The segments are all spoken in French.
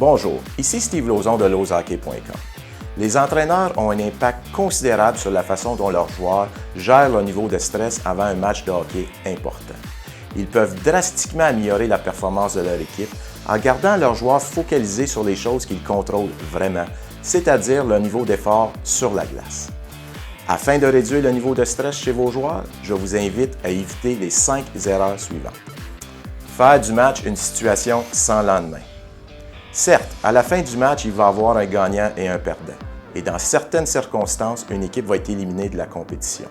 Bonjour, ici Steve Lauzon de lozhockey.com. Les entraîneurs ont un impact considérable sur la façon dont leurs joueurs gèrent leur niveau de stress avant un match de hockey important. Ils peuvent drastiquement améliorer la performance de leur équipe en gardant leurs joueurs focalisés sur les choses qu'ils contrôlent vraiment, c'est-à-dire leur niveau d'effort sur la glace. Afin de réduire le niveau de stress chez vos joueurs, je vous invite à éviter les 5 erreurs suivantes. Faire du match une situation sans lendemain. Certes, à la fin du match, il va y avoir un gagnant et un perdant. Et dans certaines circonstances, une équipe va être éliminée de la compétition.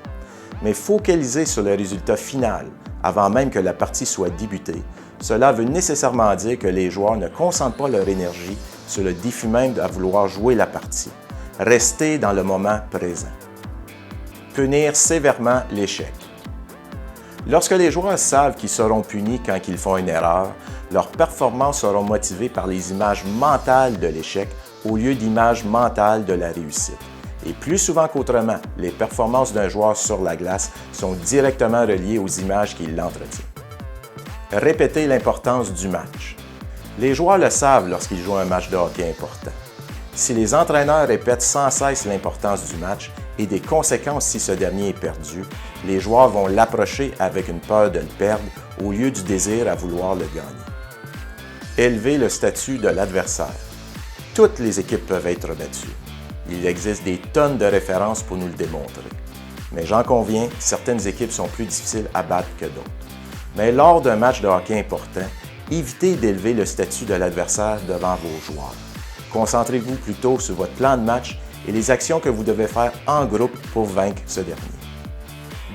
Mais focaliser sur le résultat final, avant même que la partie soit débutée, cela veut nécessairement dire que les joueurs ne concentrent pas leur énergie sur le défi même à vouloir jouer la partie. Rester dans le moment présent. Punir sévèrement l'échec. Lorsque les joueurs savent qu'ils seront punis quand ils font une erreur, leurs performances seront motivées par les images mentales de l'échec au lieu d'images mentales de la réussite. Et plus souvent qu'autrement, les performances d'un joueur sur la glace sont directement reliées aux images qui l'entretiennent. Répéter l'importance du match. Les joueurs le savent lorsqu'ils jouent un match de hockey important. Si les entraîneurs répètent sans cesse l'importance du match et des conséquences si ce dernier est perdu, les joueurs vont l'approcher avec une peur de le perdre au lieu du désir à vouloir le gagner. Élever le statut de l'adversaire. Toutes les équipes peuvent être battues. Il existe des tonnes de références pour nous le démontrer. Mais j'en conviens, certaines équipes sont plus difficiles à battre que d'autres. Mais lors d'un match de hockey important, évitez d'élever le statut de l'adversaire devant vos joueurs. Concentrez-vous plutôt sur votre plan de match et les actions que vous devez faire en groupe pour vaincre ce dernier.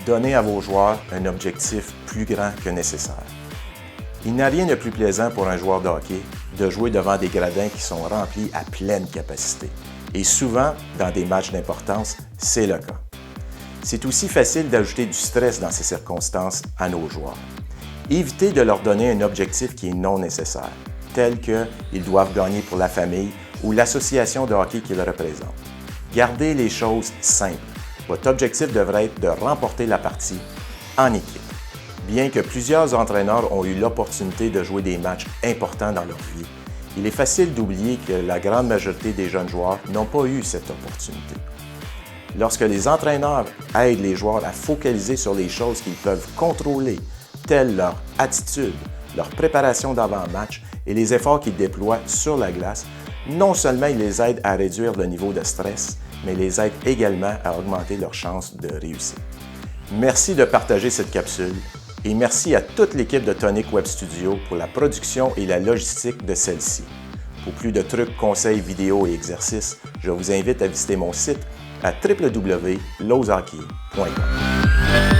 Donnez à vos joueurs un objectif plus grand que nécessaire. Il n'y a rien de plus plaisant pour un joueur de hockey de jouer devant des gradins qui sont remplis à pleine capacité. Et souvent, dans des matchs d'importance, c'est le cas. C'est aussi facile d'ajouter du stress dans ces circonstances à nos joueurs. Évitez de leur donner un objectif qui est non nécessaire, tel qu'ils doivent gagner pour la famille ou l'association de hockey qu'ils représentent. Gardez les choses simples. Votre objectif devrait être de remporter la partie en équipe. Bien que plusieurs entraîneurs ont eu l'opportunité de jouer des matchs importants dans leur vie, il est facile d'oublier que la grande majorité des jeunes joueurs n'ont pas eu cette opportunité. Lorsque les entraîneurs aident les joueurs à focaliser sur les choses qu'ils peuvent contrôler, telles leur attitude, leur préparation d'avant-match et les efforts qu'ils déploient sur la glace, non seulement ils les aident à réduire le niveau de stress, mais les aident également à augmenter leurs chances de réussite. Merci de partager cette capsule et merci à toute l'équipe de Tonic Web Studio pour la production et la logistique de celle-ci. Pour plus de trucs, conseils, vidéos et exercices, je vous invite à visiter mon site à www.lozhockey.com.